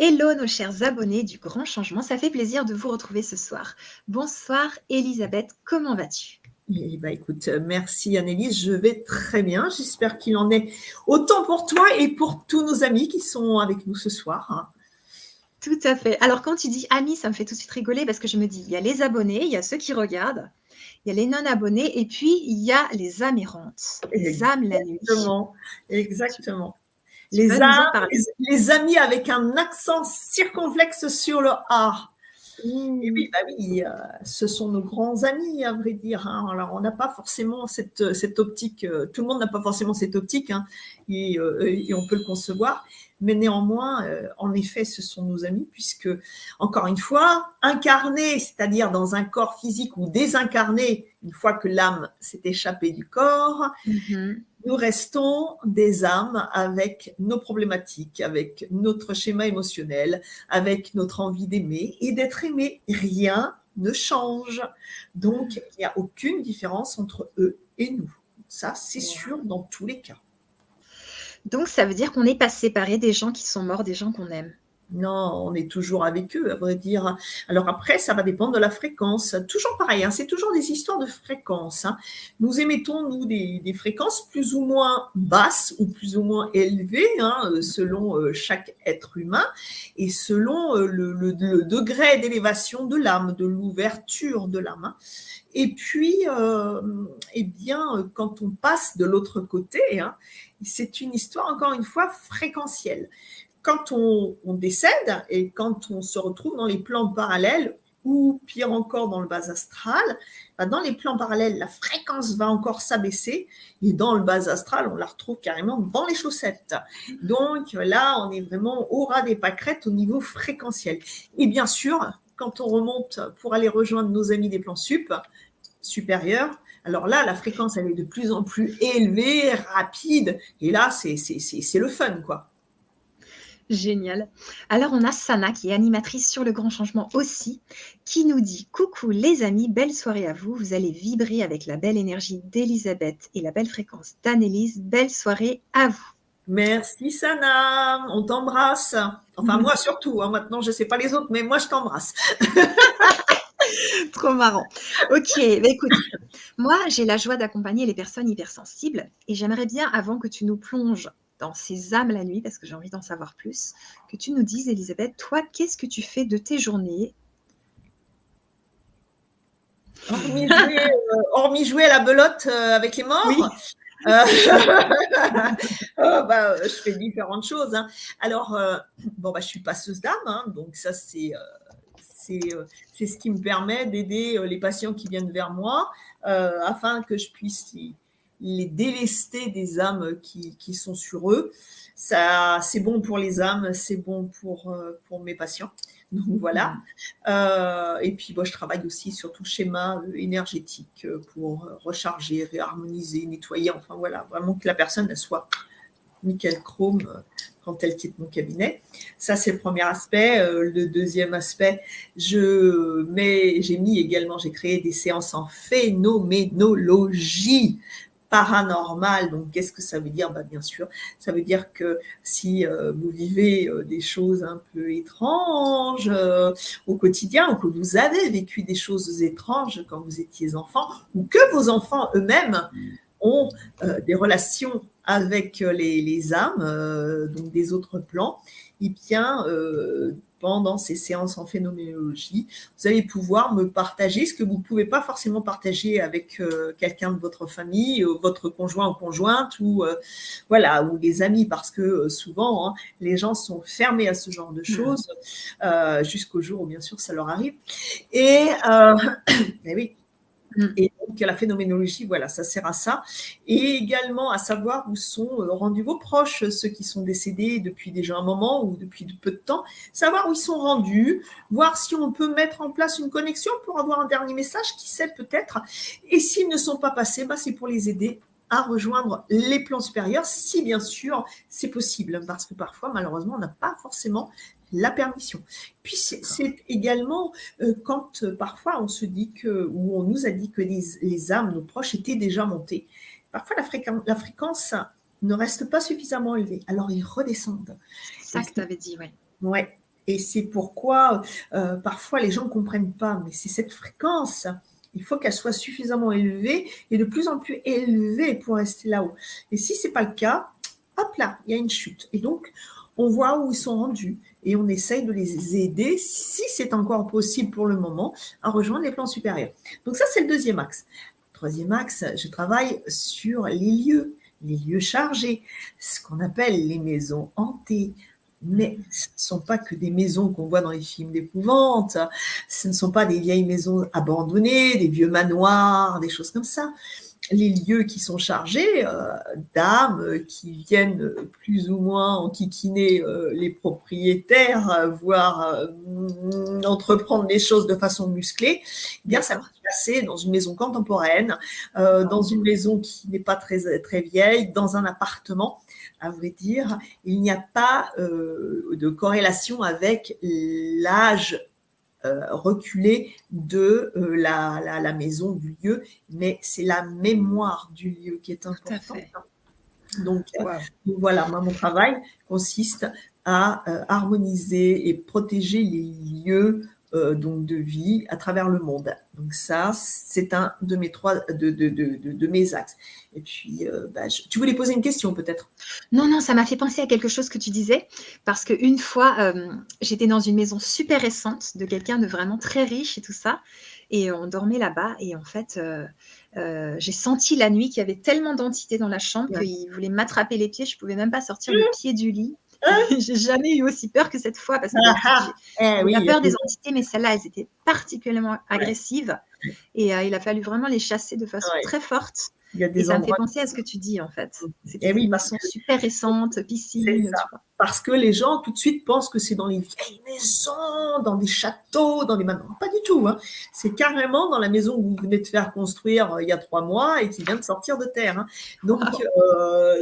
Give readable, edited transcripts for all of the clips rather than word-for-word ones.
Hello nos chers abonnés du Grand Changement, ça fait plaisir de vous retrouver ce soir. Bonsoir Elisabeth, comment vas-tu? Écoute, merci Annelise, je vais très bien. J'espère qu'il en est autant pour toi et pour tous nos amis qui sont avec nous ce soir. Tout à fait. Alors quand tu dis amis, ça me fait tout de suite rigoler parce que je me dis, il y a les abonnés, il y a ceux qui regardent, il y a les non-abonnés et puis il y a les âmes errantes, les âmes la nuit. Exactement. Tu vas nous en parler. Les amis avec un accent circonflexe sur le A. Et oui, ce sont nos grands amis, à vrai dire. Alors, on n'a pas forcément cette optique, tout le monde n'a pas forcément cette optique, et on peut le concevoir. Mais néanmoins, en effet, ce sont nos amis, puisque, encore une fois, incarnés, c'est-à-dire dans un corps physique ou désincarnés, une fois que l'âme s'est échappée du corps, nous restons des âmes avec nos problématiques, avec notre schéma émotionnel, avec notre envie d'aimer et d'être aimé. Rien ne change. Donc, il n'y a aucune différence entre eux et nous. Ça, c'est sûr dans tous les cas. Donc ça veut dire qu'on n'est pas séparés des gens qui sont morts, des gens qu'on aime. Non, on est toujours avec eux, à vrai dire. Alors après, ça va dépendre de la fréquence. Toujours pareil, c'est toujours des histoires de fréquence. Nous émettons, nous, des fréquences plus ou moins basses ou plus ou moins élevées, selon chaque être humain et selon le degré d'élévation de l'âme, de l'ouverture de l'âme. Et puis, quand on passe de l'autre côté, c'est une histoire, encore une fois, fréquentielle. Quand on décède et quand on se retrouve dans les plans parallèles ou pire encore dans le bas astral, dans les plans parallèles, la fréquence va encore s'abaisser et dans le bas astral, on la retrouve carrément dans les chaussettes. Donc là, on est vraiment au ras des pâquerettes au niveau fréquentiel. Et bien sûr, quand on remonte pour aller rejoindre nos amis des plans supérieurs, alors là, la fréquence, elle est de plus en plus élevée, rapide, et là, c'est le fun, quoi. Génial. Alors, on a Sana, qui est animatrice sur le Grand Changement aussi, qui nous dit « Coucou les amis, belle soirée à vous. Vous allez vibrer avec la belle énergie d'Elisabeth et la belle fréquence d'Annelise. Belle soirée à vous. » Merci Sana, on t'embrasse. Enfin, moi surtout, maintenant je ne sais pas les autres, mais moi je t'embrasse. Trop marrant. Ok, écoute, moi j'ai la joie d'accompagner les personnes hypersensibles et j'aimerais bien, avant que tu nous plonges dans ces âmes la nuit, parce que j'ai envie d'en savoir plus, que tu nous dises, Elisabeth, toi, qu'est-ce que tu fais de tes journées? Hormis jouer à la belote avec les morts, Oui. je fais différentes choses. Alors, je suis passeuse d'âme, donc ça c'est ce qui me permet d'aider les patients qui viennent vers moi afin que je puisse les délester des âmes qui sont sur eux. Ça, c'est bon pour les âmes, c'est bon pour mes patients. Donc voilà. Et puis, je travaille aussi sur tout le schéma énergétique pour recharger, réharmoniser, nettoyer. Enfin voilà, vraiment que la personne elle soit nickel chrome quand elle quitte mon cabinet. Ça, c'est le premier aspect. Le deuxième aspect, j'ai créé des séances en phénoménologie paranormale. Donc, qu'est-ce que ça veut dire? Bien sûr, ça veut dire que si vous vivez des choses un peu étranges au quotidien, ou que vous avez vécu des choses étranges quand vous étiez enfant, ou que vos enfants eux-mêmes ont des relations avec les âmes, donc des autres plans, et bien, pendant ces séances en phénoménologie, vous allez pouvoir me partager ce que vous ne pouvez pas forcément partager avec quelqu'un de votre famille, votre conjoint ou conjointe, ou des amis, parce que souvent, les gens sont fermés à ce genre de choses, jusqu'au jour où, bien sûr, ça leur arrive. Et oui. Et donc, la phénoménologie, ça sert à ça. Et également à savoir où sont rendus vos proches, ceux qui sont décédés depuis déjà un moment ou depuis peu de temps, savoir où ils sont rendus, voir si on peut mettre en place une connexion pour avoir un dernier message, qui sait peut-être. Et s'ils ne sont pas passés, c'est pour les aider à rejoindre les plans supérieurs, si bien sûr c'est possible, parce que parfois, malheureusement, on n'a pas forcément la permission. Puis c'est également quand parfois on se dit ou on nous a dit que les âmes, nos proches, étaient déjà montées. Parfois la fréquence ne reste pas suffisamment élevée, alors ils redescendent. C'est ça que tu avais dit, oui. Ouais. Et c'est pourquoi parfois les gens ne comprennent pas, mais c'est cette fréquence. Il faut qu'elle soit suffisamment élevée et de plus en plus élevée pour rester là-haut. Et si ce n'est pas le cas, hop là, il y a une chute. Et donc, on voit où ils sont rendus et on essaye de les aider, si c'est encore possible pour le moment, à rejoindre les plans supérieurs. Donc ça, c'est le deuxième axe. Troisième axe, je travaille sur les lieux chargés, ce qu'on appelle les maisons hantées. Mais ce ne sont pas que des maisons qu'on voit dans les films d'épouvante, ce ne sont pas des vieilles maisons abandonnées, des vieux manoirs, des choses comme ça. Les lieux qui sont chargés d'âmes qui viennent plus ou moins enquiquiner les propriétaires, voire entreprendre les choses de façon musclée, eh bien ça va se passer dans une maison contemporaine, dans une maison qui n'est pas très, très vieille, dans un appartement. À vrai dire, il n'y a pas de corrélation avec l'âge reculé de la maison, du lieu, mais c'est la mémoire du lieu qui est importante. Donc, voilà, moi, mon travail consiste à harmoniser et protéger les lieux donc de vie à travers le monde. Donc ça, c'est un de mes axes. Et puis, tu voulais poser une question peut-être? Non, ça m'a fait penser à quelque chose que tu disais, parce qu'une fois, j'étais dans une maison super récente de quelqu'un de vraiment très riche et tout ça, et on dormait là-bas, et en fait, j'ai senti la nuit qu'il y avait tellement d'entités dans la chambre qu'ils voulaient m'attraper les pieds, je ne pouvais même pas sortir le pied du lit. J'ai jamais eu aussi peur que cette fois, parce que j'ai peur des entités, mais celles-là, elles étaient particulièrement agressives, et il a fallu vraiment les chasser de façon très forte. Et ça me fait penser à ce que tu dis, en fait. C'était une maison super récente, piscine. Parce que les gens, tout de suite, pensent que c'est dans les vieilles maisons, dans des châteaux, dans des manoirs. Pas du tout. Hein. C'est carrément dans la maison que vous venez de faire construire il y a 3 mois et qui vient de sortir de terre. Hein. Donc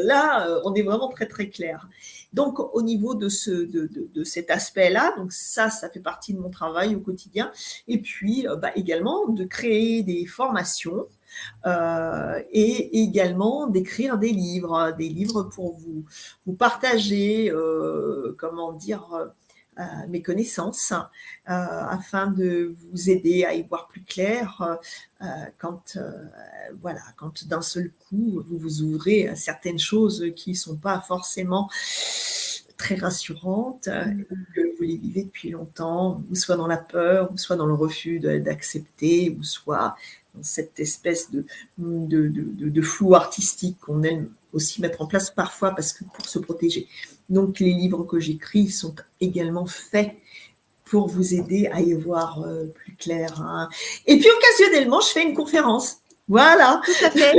là, on est vraiment très, très clair. Donc, au niveau de cet aspect-là, donc ça fait partie de mon travail au quotidien. Et puis, également, de créer des formations et également d'écrire des livres pour vous partager, mes connaissances afin de vous aider à y voir plus clair quand d'un seul coup vous vous ouvrez à certaines choses qui ne sont pas forcément très rassurantes, que vous les vivez depuis longtemps, ou soit dans la peur, ou soit dans le refus d'accepter, ou soit dans cette espèce de flou artistique qu'on aime aussi mettre en place parfois parce que pour se protéger. Donc les livres que j'écris sont également faits pour vous aider à y voir plus clair. Hein. Et puis occasionnellement, je fais une conférence. Voilà. Tout à fait.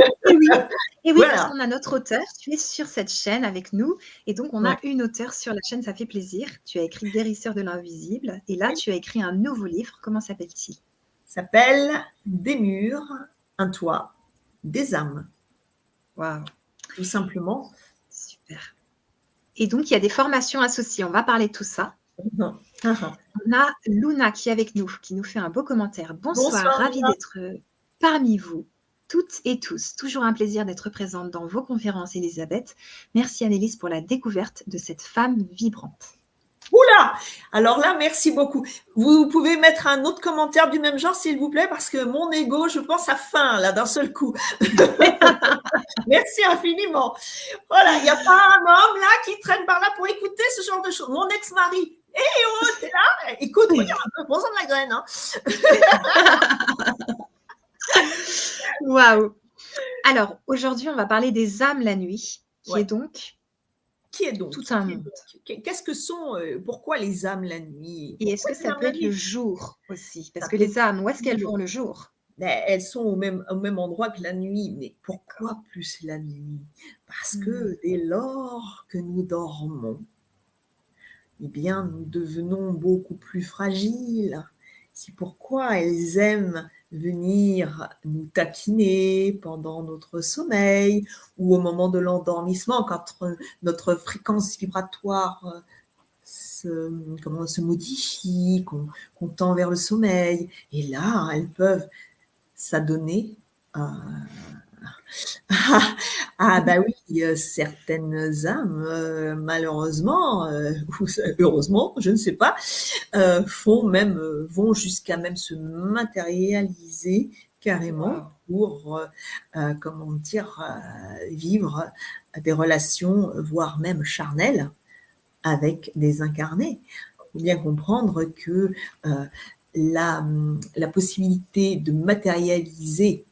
Et oui, parce qu'on a notre auteur. Tu es sur cette chaîne avec nous. Et donc, on a une auteure sur la chaîne. Ça fait plaisir. Tu as écrit Guérisseur de l'invisible. Et là, tu as écrit un nouveau livre. Comment s'appelle-t-il? S'appelle Des murs, un toit, des âmes. Waouh. Tout simplement. Super. Et donc, il y a des formations associées. On va parler de tout ça. On a Luna qui est avec nous, qui nous fait un beau commentaire. Bonsoir. Ravie d'être parmi vous, toutes et tous. Toujours un plaisir d'être présente dans vos conférences, Elisabeth. Merci Annelise pour la découverte de cette femme vibrante. Oula! Alors là, merci beaucoup. Vous pouvez mettre un autre commentaire du même genre, s'il vous plaît, parce que mon ego, je pense, a faim, là, d'un seul coup. Merci infiniment. Voilà, il n'y a pas un homme, là, qui traîne par là pour écouter ce genre de choses. Mon ex-mari. T'es là? Écoute, regarde, prends-en de la graine. Hein. Waouh! Alors, aujourd'hui, on va parler des âmes la nuit, qui est donc tout un monde. Qu'est-ce que sont, pourquoi les âmes la nuit? Et est-ce que ça peut être le jour aussi? Parce que les âmes, où est-ce qu'elles vont le jour? Elles sont au même endroit que la nuit. Mais pourquoi plus la nuit? Parce que dès lors que nous dormons, eh bien, nous devenons beaucoup plus fragiles. C'est pourquoi elles aiment venir nous taquiner pendant notre sommeil ou au moment de l'endormissement, quand notre fréquence vibratoire se modifie, qu'on tend vers le sommeil. Et là, elles peuvent s'adonner Bah oui, certaines âmes, malheureusement, ou heureusement, je ne sais pas, vont jusqu'à même se matérialiser carrément Waouh! pour, comment dire? Vivre des relations, voire même charnelles avec des incarnés. Il faut bien comprendre que, la possibilité de matérialiser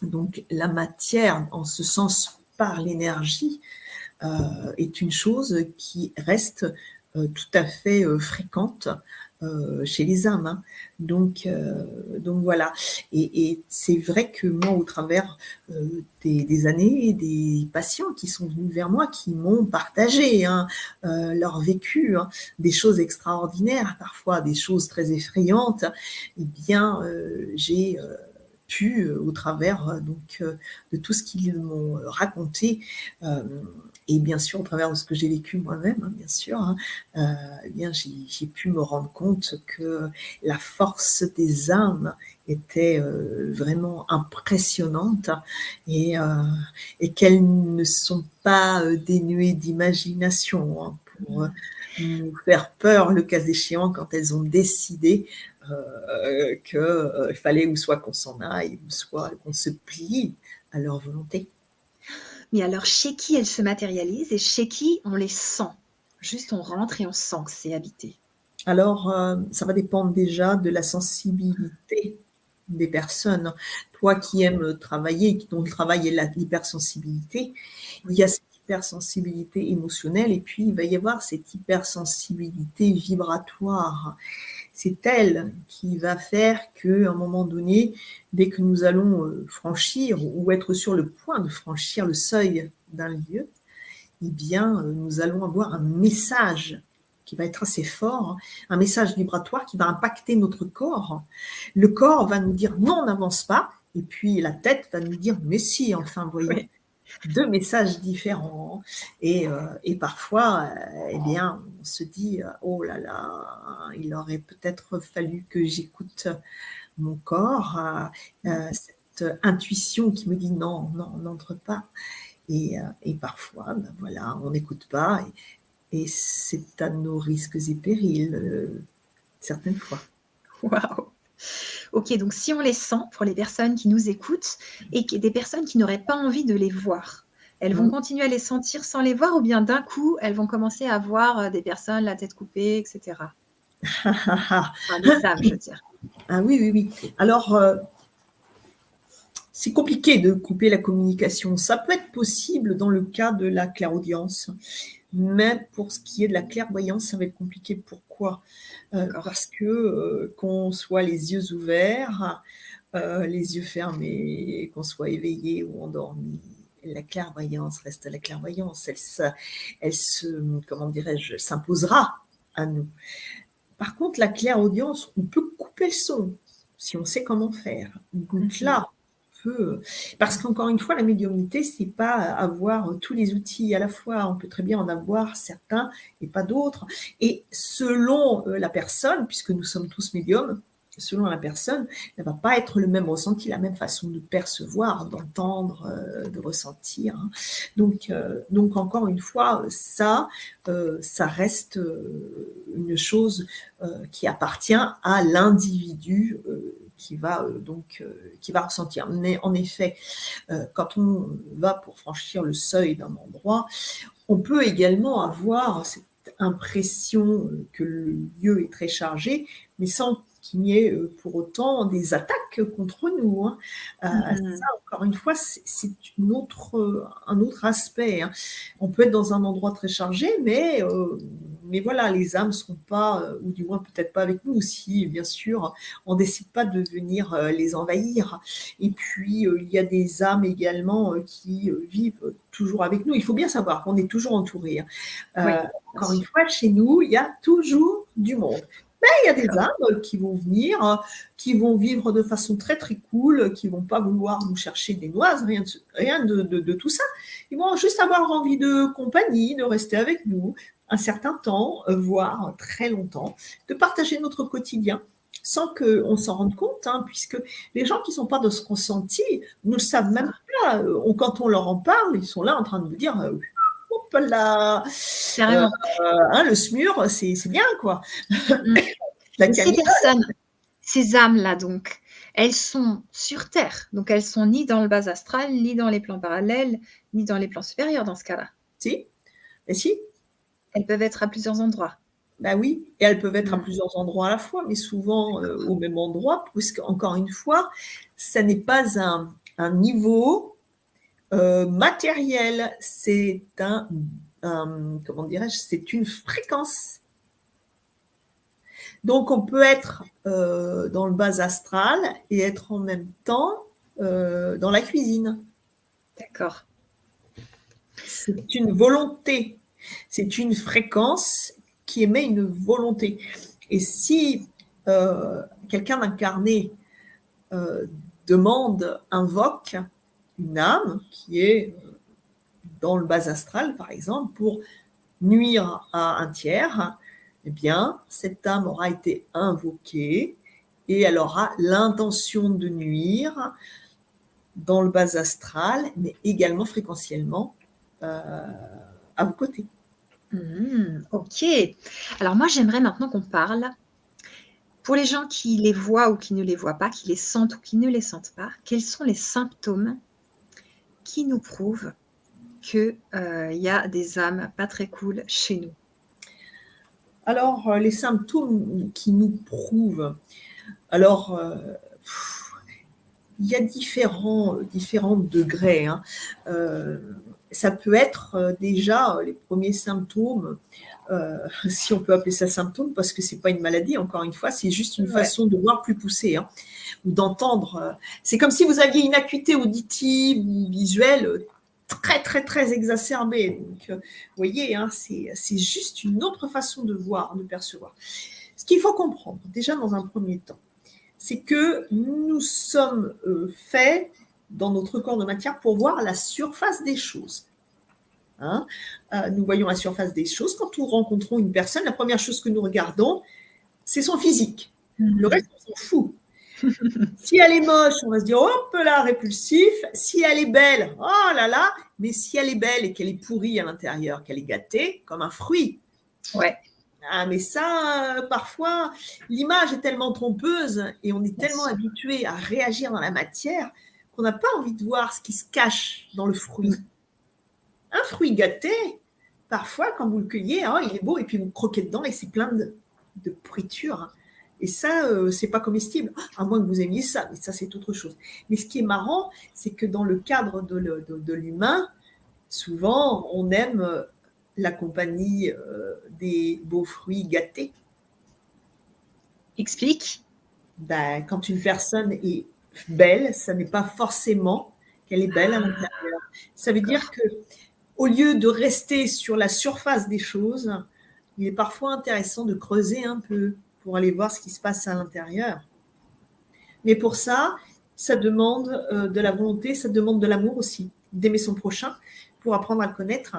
donc la matière, en ce sens par l'énergie, est une chose qui reste tout à fait fréquente chez les âmes. Hein. Donc voilà. Et c'est vrai que moi, au travers des années, des patients qui sont venus vers moi, qui m'ont partagé hein, leur vécu, hein, des choses extraordinaires, parfois des choses très effrayantes, eh bien, j'ai pu, au travers de tout ce qu'ils m'ont raconté, et bien sûr au travers de ce que j'ai vécu moi-même, hein, bien sûr, hein, eh bien j'ai pu me rendre compte que la force des âmes était vraiment impressionnante et, euh, et qu'elles ne sont pas dénuées d'imagination hein, pour nous faire peur le cas échéant quand elles ont décidé qu'il fallait ou soit qu'on s'en aille, ou soit qu'on se plie à leur volonté. Mais alors, chez qui elles se matérialisent et chez qui on les sent? Juste, on rentre et on sent que c'est habité. Alors, ça va dépendre déjà de la sensibilité des personnes. Toi qui aimes travailler, dont le travail est l'hypersensibilité, il y Oui. a cette hypersensibilité émotionnelle et puis il va y avoir cette hypersensibilité vibratoire. C'est elle qui va faire qu'à un moment donné, dès que nous allons franchir ou être sur le point de franchir le seuil d'un lieu, eh bien, nous allons avoir un message qui va être assez fort, hein, un message vibratoire qui va impacter notre corps. Le corps va nous dire non, n'avance pas, et puis la tête va nous dire mais si, enfin, voyons. Ouais. Deux messages différents. Et parfois, eh bien, on se dit oh là là, il aurait peut-être fallu que j'écoute mon corps, cette intuition qui me dit non, non, n'entre pas. Et parfois, ben voilà, on n'écoute pas et c'est à nos risques et périls, certaines fois. Waouh! OK, donc si on les sent, pour les personnes qui nous écoutent et qui des personnes qui n'auraient pas envie de les voir, elles vont Mmh. continuer à les sentir sans les voir ou bien d'un coup, elles vont commencer à voir, des personnes la tête coupée et cetera? Enfin des âmes, je veux dire. Ah oui, oui, oui. Alors, c'est compliqué de couper la communication. Ça peut être possible dans le cas de la clairaudience, mais pour ce qui est de la clairvoyance, ça va être compliqué. Pourquoi? D'accord. Parce que, qu'on soit les yeux ouverts, les yeux fermés, qu'on soit éveillé ou endormi, la clairvoyance reste la clairvoyance. Elle se comment dirais-je? S'imposera à nous. Par contre, la clairaudience, on peut couper le son, si on sait comment faire. Donc Mmh. là, on peut parce qu'encore une fois, la médiumnité, c'est pas avoir tous les outils à la fois. On peut très bien en avoir certains et pas d'autres. Et selon, la personne, puisque nous sommes tous médiums, selon la personne, elle va pas être le même ressenti, la même façon de percevoir, d'entendre, de ressentir, hein. Donc encore une fois, ça reste, une chose qui appartient à l'individu qui va ressentir. Mais en effet, quand on va pour franchir le seuil d'un endroit, on peut également avoir cette impression que le lieu est très chargé, mais sans qu'il n'y ait pour autant des attaques contre nous. Hein. Ça, Mmh. encore une fois, c'est un autre aspect. Hein. On peut être dans un endroit très chargé, mais voilà, les âmes ne seront pas, ou du moins peut-être pas avec nous, si bien sûr on ne décide pas de venir les envahir. Et puis, il y a des âmes également qui vivent toujours avec nous. Il faut bien savoir qu'on est toujours entouré. Hein. Oui, bien Encore une sûr. fois, chez nous, il y a toujours du monde. Mais il y a des D'accord. âmes qui vont venir, qui vont vivre de façon très très cool, qui vont pas vouloir nous chercher des noises, rien de tout ça. Ils vont juste avoir envie de compagnie, de rester avec nous un certain temps, voire très longtemps, de partager notre quotidien sans qu'on s'en rende compte, hein, puisque les gens qui ne sont pas dans ce ressenti ne le savent même pas. Quand on leur en parle, ils sont là en train de vous dire hop là, Carrément. hein, le SMUR, c'est bien, quoi. Mm. La Et ces caméra, personnes, ces âmes-là, donc, elles sont sur Terre. Donc, elles sont ni dans le bas astral, ni dans les plans parallèles, ni dans les plans supérieurs dans ce cas-là. si, mais si. Elles peuvent être à plusieurs endroits. Ben oui, et elles peuvent être à plusieurs endroits à la fois, mais souvent au même endroit, puisque, encore une fois, ça n'est pas un niveau matériel, c'est comment dirais-je, c'est une fréquence. Donc, on peut être dans le bas astral et être en même temps dans la cuisine. D'accord. C'est une volonté, c'est une fréquence qui émet une volonté. Et si quelqu'un d'incarné demande, invoque une âme qui est dans le bas astral, par exemple, pour nuire à un tiers, eh bien, cette âme aura été invoquée et elle aura l'intention de nuire dans le bas astral, mais également fréquentiellement à vos côtés. Ok. Alors moi, j'aimerais maintenant qu'on parle, pour les gens qui les voient ou qui ne les voient pas, qui les sentent ou qui ne les sentent pas, quels sont les symptômes qui nous prouvent qu'il y a des âmes pas très cool chez nous? Alors, les symptômes qui nous prouvent, alors, il y a différents degrés, hein. Ça peut être déjà les premiers symptômes, si on peut appeler ça symptôme, parce que c'est pas une maladie, encore une fois, c'est juste une façon de voir plus poussée, hein, ou d'entendre. C'est comme si vous aviez une acuité auditive ou visuelle très, très, très exacerbée. Donc, vous voyez, hein, c'est juste une autre façon de voir, de percevoir. Ce qu'il faut comprendre, déjà dans un premier temps, c'est que nous sommes faits dans notre corps de matière pour voir la surface des choses. Hein, nous voyons la surface des choses. Quand nous rencontrons une personne, la première chose que nous regardons, c'est son physique. Le reste, on s'en fout. Si elle est moche, on va se dire, hop là, répulsif. Si elle est belle, oh là là. Mais si elle est belle et qu'elle est pourrie à l'intérieur, qu'elle est gâtée, comme un fruit. Ouais. Ah, mais ça, parfois, l'image est tellement trompeuse et on est tellement habitué à réagir dans la matière qu'on n'a pas envie de voir ce qui se cache dans le fruit. Un fruit gâté, parfois, quand vous le cueillez, oh, il est beau, et puis vous croquez dedans et c'est plein de pourriture. Et ça, c'est pas comestible, à moins que vous aimiez ça, mais ça, c'est autre chose. Mais ce qui est marrant, c'est que dans le cadre de l'humain, souvent, on aime la compagnie des beaux fruits gâtés. Explique. Ben, quand une personne est belle, ça n'est pas forcément qu'elle est belle à l'intérieur. Ça veut dire que au lieu de rester sur la surface des choses, il est parfois intéressant de creuser un peu pour aller voir ce qui se passe à l'intérieur. Mais pour ça, ça demande de la volonté, ça demande de l'amour aussi, d'aimer son prochain pour apprendre à le connaître.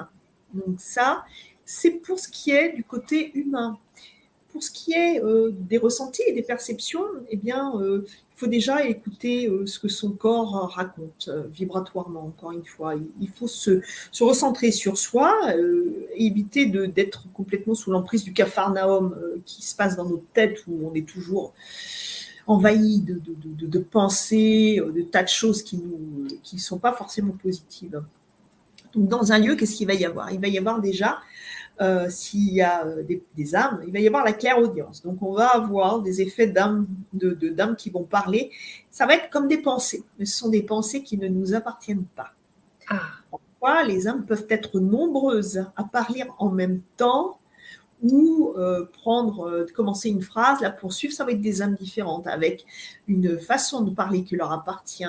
Donc ça, c'est pour ce qui est du côté humain. Pour ce qui est des ressentis et des perceptions, eh bien, il faut déjà écouter ce que son corps raconte vibratoirement, encore une fois. Il faut se recentrer sur soi, éviter d'être complètement sous l'emprise du capharnaüm qui se passe dans notre tête où on est toujours envahi de pensées, de tas de choses qui ne sont pas forcément positives. Donc, dans un lieu, qu'est-ce qu'il va y avoir? Il va y avoir déjà s'il y a des âmes, il va y avoir la clairaudience. Donc, on va avoir des effets d'âmes qui vont parler. Ça va être comme des pensées, mais ce sont des pensées qui ne nous appartiennent pas. Parfois, les âmes peuvent être nombreuses à parler en même temps ou commencer une phrase, la poursuivre, ça va être des âmes différentes, avec une façon de parler qui leur appartient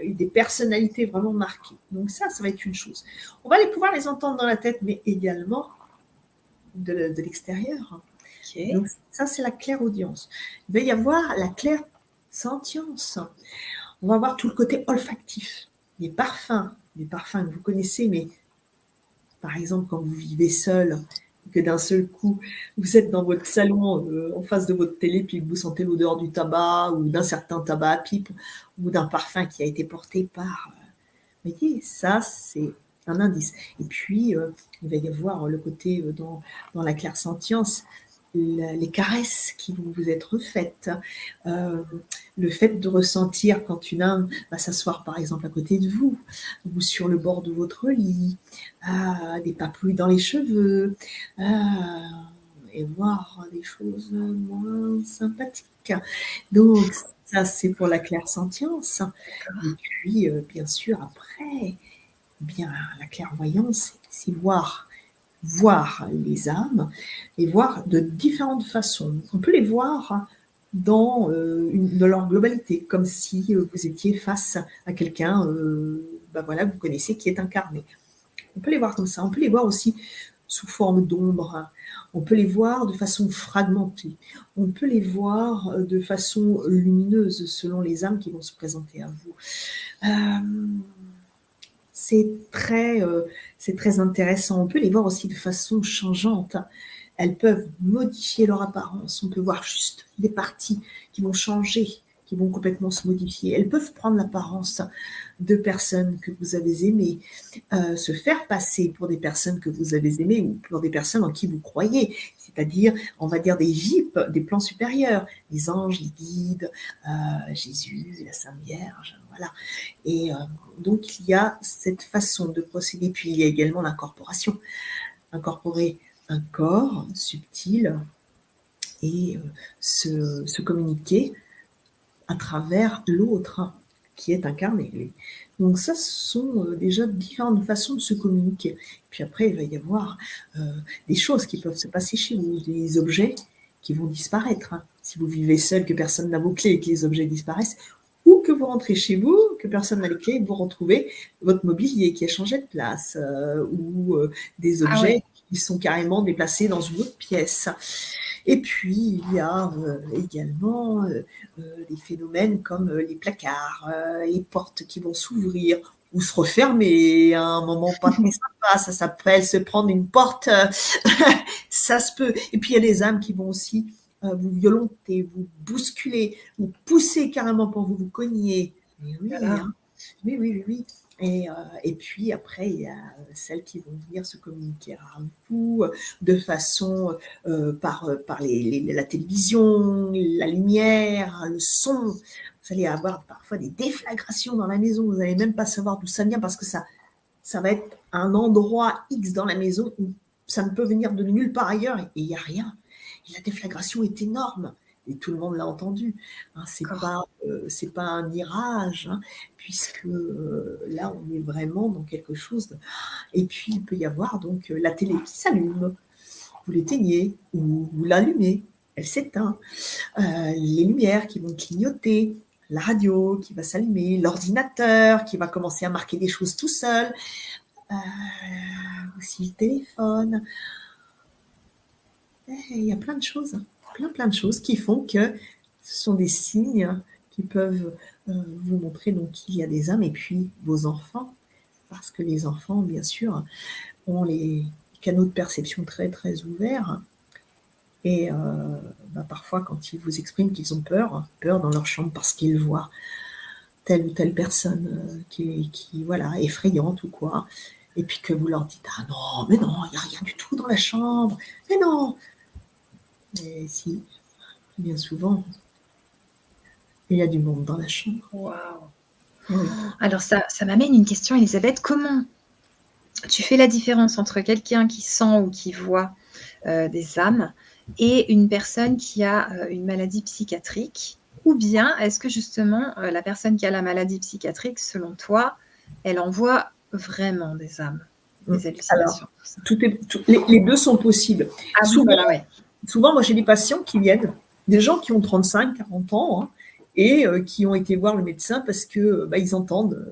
et des personnalités vraiment marquées. Donc ça va être une chose. On va pouvoir les entendre dans la tête, mais également de l'extérieur. Okay. Donc ça, c'est la clairaudience. Il va y avoir la clairsentience. On va avoir tout le côté olfactif, les parfums que vous connaissez, mais par exemple, quand vous vivez seul, que d'un seul coup, vous êtes dans votre salon en face de votre télé, puis vous sentez l'odeur du tabac ou d'un certain tabac à pipe ou d'un parfum qui a été porté par... Vous voyez, ça, c'est un indice. Et puis, il va y avoir le côté dans la clairsentience, les caresses qui vont vous être faites, le fait de ressentir quand une âme va s'asseoir par exemple à côté de vous ou sur le bord de votre lit, des papouilles dans les cheveux, et voir des choses moins sympathiques. Donc ça c'est pour la clairsentience. Et puis bien sûr après, bien la clairvoyance, c'est voir les âmes et voir de différentes façons. On peut les voir dans leur globalité, comme si vous étiez face à quelqu'un voilà, que vous connaissez qui est incarné. On peut les voir comme ça. On peut les voir aussi sous forme d'ombre. On peut les voir de façon fragmentée. On peut les voir de façon lumineuse selon les âmes qui vont se présenter à vous. C'est très intéressant. On peut les voir aussi de façon changeante. Elles peuvent modifier leur apparence. On peut voir juste des parties qui vont changer, qui vont complètement se modifier. Elles peuvent prendre l'apparence de personnes que vous avez aimées, se faire passer pour des personnes que vous avez aimées ou pour des personnes en qui vous croyez, c'est-à-dire, on va dire, des VIP, des plans supérieurs, les anges, les guides, Jésus, la Sainte Vierge, voilà. Et donc, il y a cette façon de procéder. Puis, il y a également l'incorporation. Incorporer un corps subtil et se communiquer à travers l'autre qui est incarné, lui. Donc ça, ce sont déjà différentes façons de se communiquer. Puis après, il va y avoir des choses qui peuvent se passer chez vous, des objets qui vont disparaître. Si vous vivez seul, que personne n'a vos clés et que les objets disparaissent, ou que vous rentrez chez vous, que personne n'a les clés et que vous retrouvez votre mobilier qui a changé de place, ou des objets qui sont carrément déplacés dans une autre pièce. Et puis, il y a également des phénomènes comme les placards, les portes qui vont s'ouvrir ou se refermer à un moment pas très sympa. Ça s'appelle se prendre une porte. Ça se peut. Et puis, il y a des âmes qui vont aussi vous violenter, vous bousculer, vous pousser carrément pour vous cogner. Mais oui, hein. Oui. Et puis après, il y a celles qui vont venir se communiquer à vous de façon par la télévision, la lumière, le son. Vous allez avoir parfois des déflagrations dans la maison. Vous n'allez même pas savoir d'où ça vient parce que ça va être un endroit X dans la maison où ça ne peut venir de nulle part ailleurs et il n'y a rien. Et la déflagration est énorme. Et tout le monde l'a entendu. Hein, c'est pas un mirage, hein, puisque là, on est vraiment dans quelque chose. Et puis, il peut y avoir donc la télé qui s'allume. Vous l'éteignez ou vous l'allumez. Elle s'éteint. Les lumières qui vont clignoter. La radio qui va s'allumer. L'ordinateur qui va commencer à marquer des choses tout seul. Aussi le téléphone. Il y a plein de choses. Plein de choses qui font que ce sont des signes qui peuvent vous montrer donc qu'il y a des âmes et puis vos enfants, parce que les enfants, bien sûr, ont les canaux de perception très, très ouverts et parfois quand ils vous expriment qu'ils ont peur dans leur chambre parce qu'ils voient telle ou telle personne qui voilà, effrayante ou quoi, et puis que vous leur dites « Ah non, mais non, il n'y a rien du tout dans la chambre, mais non !» Et si, bien souvent, il y a du monde dans la chambre. Waouh. Oui. Alors ça m'amène une question, Elisabeth. Comment tu fais la différence entre quelqu'un qui sent ou qui voit des âmes et une personne qui a une maladie psychiatrique? Ou bien est-ce que justement la personne qui a la maladie psychiatrique, selon toi, elle en voit vraiment des âmes, des hallucinations? Alors, les deux sont possibles. Souvent, moi, j'ai des patients qui viennent, des gens qui ont 35, 40 ans, hein, et qui ont été voir le médecin parce que ils entendent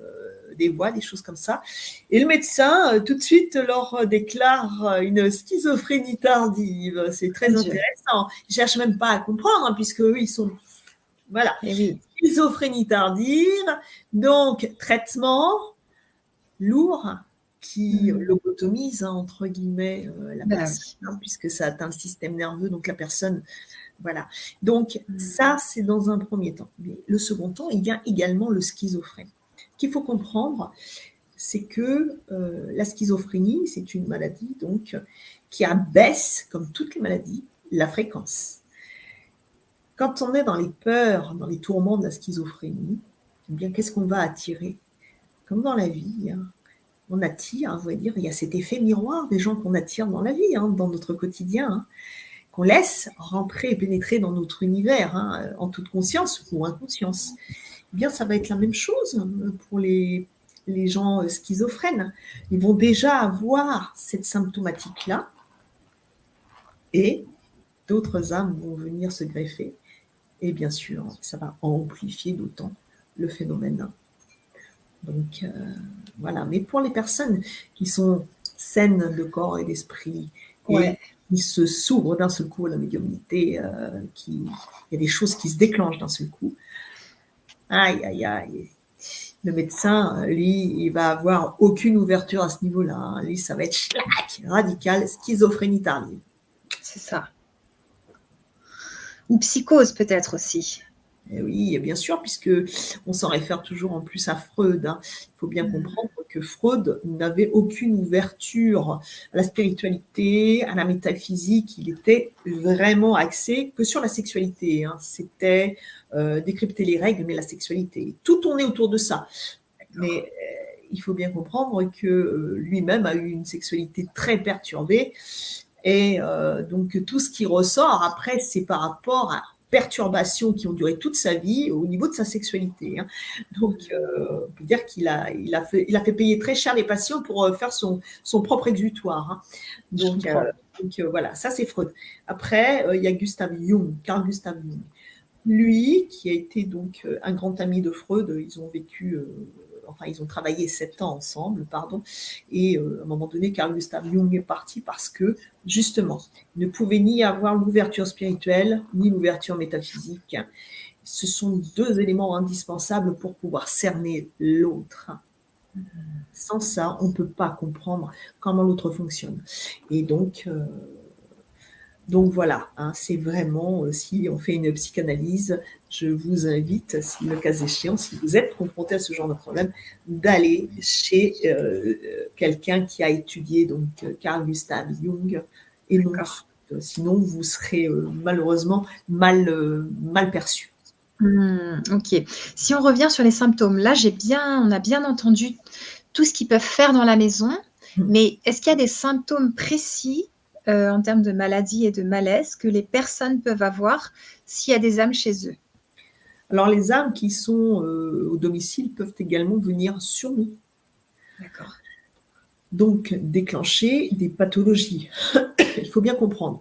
des voix, des choses comme ça. Et le médecin, tout de suite, leur déclare une schizophrénie tardive. C'est très intéressant. Ils ne cherchent même pas à comprendre, hein, puisque eux, ils sont... Voilà. Schizophrénie tardive, donc traitement lourd, qui lobotomise, hein, entre guillemets, la Bah personne, oui. hein, puisque ça atteint le système nerveux, donc la personne, voilà. Donc ça, c'est dans un premier temps. Mais le second temps, il y a également le schizophrène. Ce qu'il faut comprendre, c'est que la schizophrénie, c'est une maladie donc qui abaisse, comme toutes les maladies, la fréquence. Quand on est dans les peurs, dans les tourments de la schizophrénie, eh bien, qu'est-ce qu'on va attirer? Comme dans la vie, hein, on attire, on va dire, il y a cet effet miroir des gens qu'on attire dans la vie, hein, dans notre quotidien, hein, qu'on laisse rentrer et pénétrer dans notre univers, hein, en toute conscience ou inconscience. Eh bien, ça va être la même chose pour les gens schizophrènes. Ils vont déjà avoir cette symptomatique-là et d'autres âmes vont venir se greffer. Et bien sûr, ça va amplifier d'autant le phénomène. Donc, voilà. Mais pour les personnes qui sont saines de corps et d'esprit et qui se s'ouvrent d'un seul coup à la médiumnité, il y a des choses qui se déclenchent d'un seul coup. Aïe, aïe, aïe. Le médecin, lui, il va avoir aucune ouverture à ce niveau-là, hein. Lui, ça va être radical, schizophrénie tardive. C'est ça. Ou psychose peut-être aussi. Et oui, bien sûr, puisque on s'en réfère toujours en plus à Freud, hein. Il faut bien comprendre que Freud n'avait aucune ouverture à la spiritualité, à la métaphysique. Il était vraiment axé que sur la sexualité, hein. C'était décrypter les règles, mais la sexualité. Tout tournait autour de ça. Mais il faut bien comprendre que lui-même a eu une sexualité très perturbée. Et donc, tout ce qui ressort, après, c'est par rapport à perturbations qui ont duré toute sa vie au niveau de sa sexualité, hein. Donc, on peut dire qu'il a fait payer très cher les patients pour faire son propre exutoire, hein. Donc, voilà, ça c'est Freud. Après, il y a Gustav Jung, Carl Gustav Jung. Lui, qui a été donc un grand ami de Freud, ils ont vécu, ils ont travaillé 7 ans ensemble, pardon, et à un moment donné, Carl Gustav Jung est parti parce que, justement, il ne pouvait ni avoir l'ouverture spirituelle, ni l'ouverture métaphysique. Ce sont 2 éléments indispensables pour pouvoir cerner l'autre. Sans ça, on ne peut pas comprendre comment l'autre fonctionne. Et donc voilà, hein, c'est vraiment, si on fait une psychanalyse, je vous invite, si le cas échéant, si vous êtes confronté à ce genre de problème, d'aller chez quelqu'un qui a étudié donc Carl Gustav Jung et non, sinon vous serez malheureusement mal perçu. Ok. Si on revient sur les symptômes, là on a bien entendu tout ce qu'ils peuvent faire dans la maison, mais est-ce qu'il y a des symptômes précis en termes de maladie et de malaise que les personnes peuvent avoir s'il y a des âmes chez eux? Alors, les âmes qui sont au domicile peuvent également venir sur nous. D'accord. Donc, déclencher des pathologies. Il faut bien comprendre.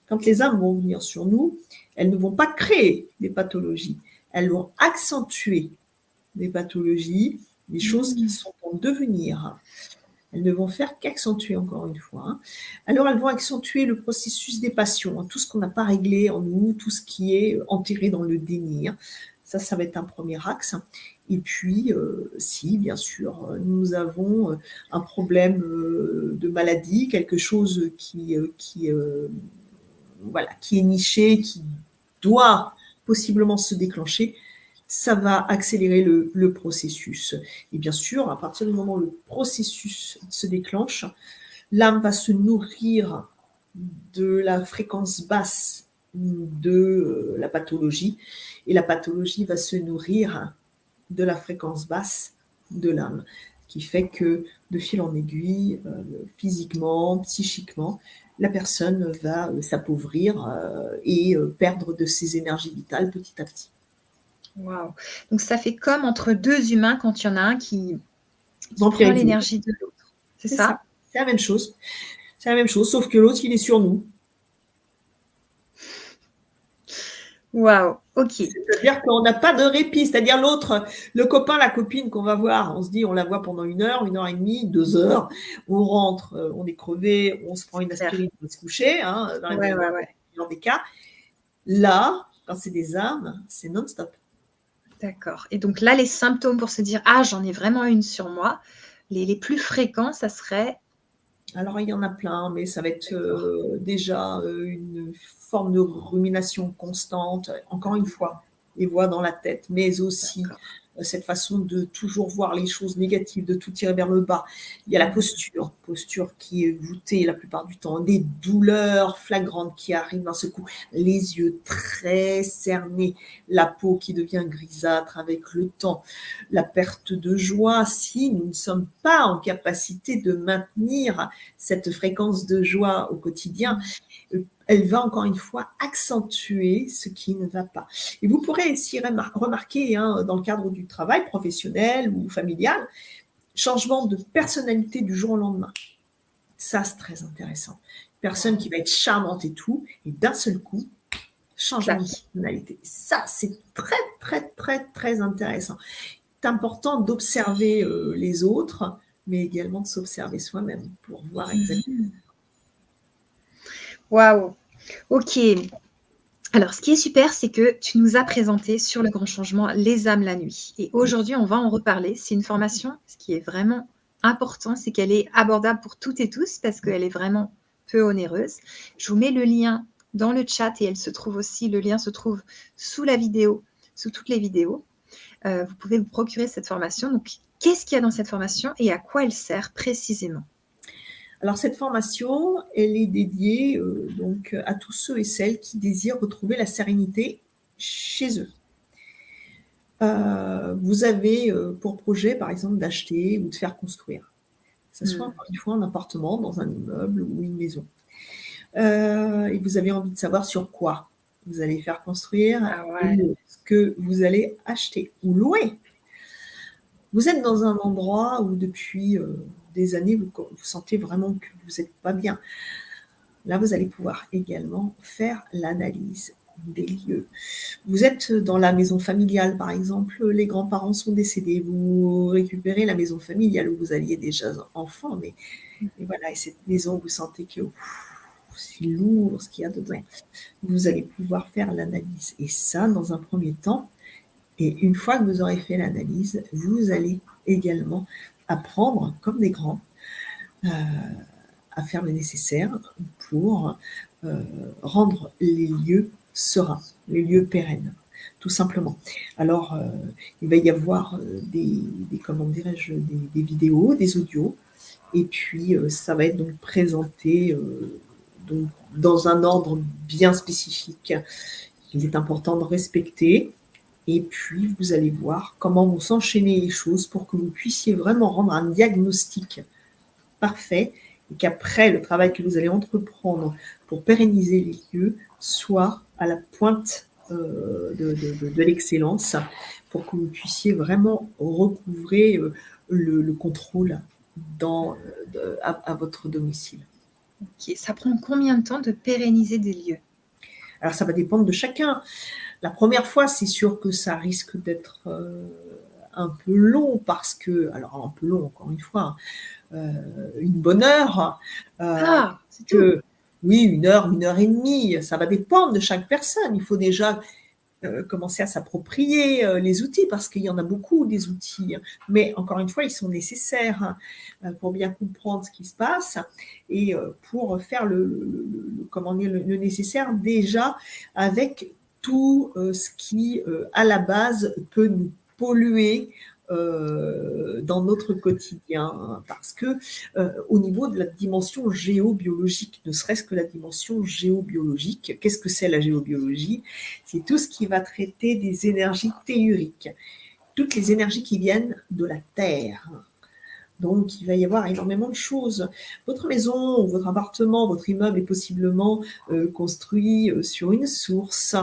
Quand les âmes vont venir sur nous, elles ne vont pas créer des pathologies. Elles vont accentuer des pathologies, des choses qui sont en devenir. Elles ne vont faire qu'accentuer, encore une fois, hein. Alors, elles vont accentuer le processus des passions, hein, tout ce qu'on n'a pas réglé en nous, tout ce qui est enterré dans le déni, hein. Ça va être un premier axe. Et puis, si, bien sûr, nous avons un problème de maladie, quelque chose qui est niché, qui doit possiblement se déclencher, ça va accélérer le processus. Et bien sûr, à partir du moment où le processus se déclenche, l'âme va se nourrir de la fréquence basse de la pathologie, et la pathologie va se nourrir de la fréquence basse de l'âme, qui fait que de fil en aiguille, physiquement, psychiquement, la personne va s'appauvrir et perdre de ses énergies vitales petit à petit. Waouh. Donc, ça fait comme entre 2 humains quand il y en a un qui prend l'énergie de l'autre. C'est ça? C'est la même chose. C'est la même chose, sauf que l'autre, il est sur nous. Waouh, ok. C'est-à-dire qu'on n'a pas de répit. C'est-à-dire l'autre, le copain, la copine qu'on va voir, on se dit, on la voit pendant 1 heure, 1h30, 2 heures. On rentre, on est crevé, on se prend une aspirine pour se coucher, hein, dans des cas. Là, quand c'est des âmes, c'est non-stop. D'accord. Et donc là, les symptômes pour se dire « Ah, j'en ai vraiment une sur moi », Les plus fréquents, ça serait... Alors, il y en a plein, mais ça va être déjà une forme de rumination constante, encore une fois, les voix dans la tête, mais aussi cette façon de toujours voir les choses négatives, de tout tirer vers le bas. Il y a la posture qui est voûtée la plupart du temps, des douleurs flagrantes qui arrivent d'un seul coup, les yeux très cernés, la peau qui devient grisâtre avec le temps, la perte de joie si nous ne sommes pas en capacité de maintenir cette fréquence de joie au quotidien, elle va encore une fois accentuer ce qui ne va pas. Et vous pourrez aussi remarquer dans le cadre du travail professionnel ou familial, changement de personnalité du jour au lendemain. Ça, c'est très intéressant. Une personne qui va être charmante et tout, et d'un seul coup, changement de personnalité. Ça, c'est très, très, très, très intéressant. C'est important d'observer les autres, mais également de s'observer soi-même pour voir exactement. Waouh! Ok. Alors, ce qui est super, c'est que tu nous as présenté sur le grand changement les âmes la nuit. Et aujourd'hui, on va en reparler. C'est une formation, ce qui est vraiment important, c'est qu'elle est abordable pour toutes et tous parce qu'elle est vraiment peu onéreuse. Je vous mets le lien dans le chat et elle se trouve aussi, le lien se trouve sous la vidéo, sous toutes les vidéos. Vous pouvez vous procurer cette formation. Donc, qu'est-ce qu'il y a dans cette formation et à quoi elle sert précisément? Alors, cette formation, elle est dédiée donc à tous ceux et celles qui désirent retrouver la sérénité chez eux. Vous avez pour projet, par exemple, d'acheter ou de faire construire. Que ce soit encore une fois un appartement, dans un immeuble ou une maison. Et vous avez envie de savoir sur quoi vous allez faire construire ce que vous allez acheter ou louer. Vous êtes dans un endroit où depuis des années, vous sentez vraiment que vous n'êtes pas bien. Là, vous allez pouvoir également faire l'analyse des lieux. Vous êtes dans la maison familiale, par exemple, les grands-parents sont décédés, vous récupérez la maison familiale où vous alliez déjà enfant, mais et voilà, et cette maison, vous sentez que c'est lourd ce qu'il y a dedans. Vous allez pouvoir faire l'analyse. Et ça, dans un premier temps, et une fois que vous aurez fait l'analyse, vous allez également apprendre, comme des grands, à faire le nécessaire pour rendre les lieux sereins, les lieux pérennes, tout simplement. Alors, il va y avoir des vidéos, des audios, et puis ça va être donc présenté donc, dans un ordre bien spécifique qu'il est important de respecter. Et puis, vous allez voir comment vont s'enchaîner les choses pour que vous puissiez vraiment rendre un diagnostic parfait et qu'après, le travail que vous allez entreprendre pour pérenniser les lieux soit à la pointe de l'excellence pour que vous puissiez vraiment recouvrer le contrôle à votre domicile. Okay. Ça prend combien de temps de pérenniser des lieux? Alors, ça va dépendre de chacun. La première fois, c'est sûr que ça risque d'être un peu long parce que, alors un peu long encore une fois, une bonne heure. C'est tout. Oui, une heure et demie, ça va dépendre de chaque personne. Il faut déjà commencer à s'approprier les outils parce qu'il y en a beaucoup des outils. Mais encore une fois, ils sont nécessaires pour bien comprendre ce qui se passe et pour faire le nécessaire déjà avec tout ce qui, à la base, peut nous polluer dans notre quotidien, parce que au niveau de la dimension géobiologique, ne serait-ce que la dimension géobiologique, qu'est-ce que c'est la géobiologie? C'est tout ce qui va traiter des énergies telluriques, toutes les énergies qui viennent de la Terre. Donc, il va y avoir énormément de choses. Votre maison, votre appartement, votre immeuble est possiblement construit sur une source.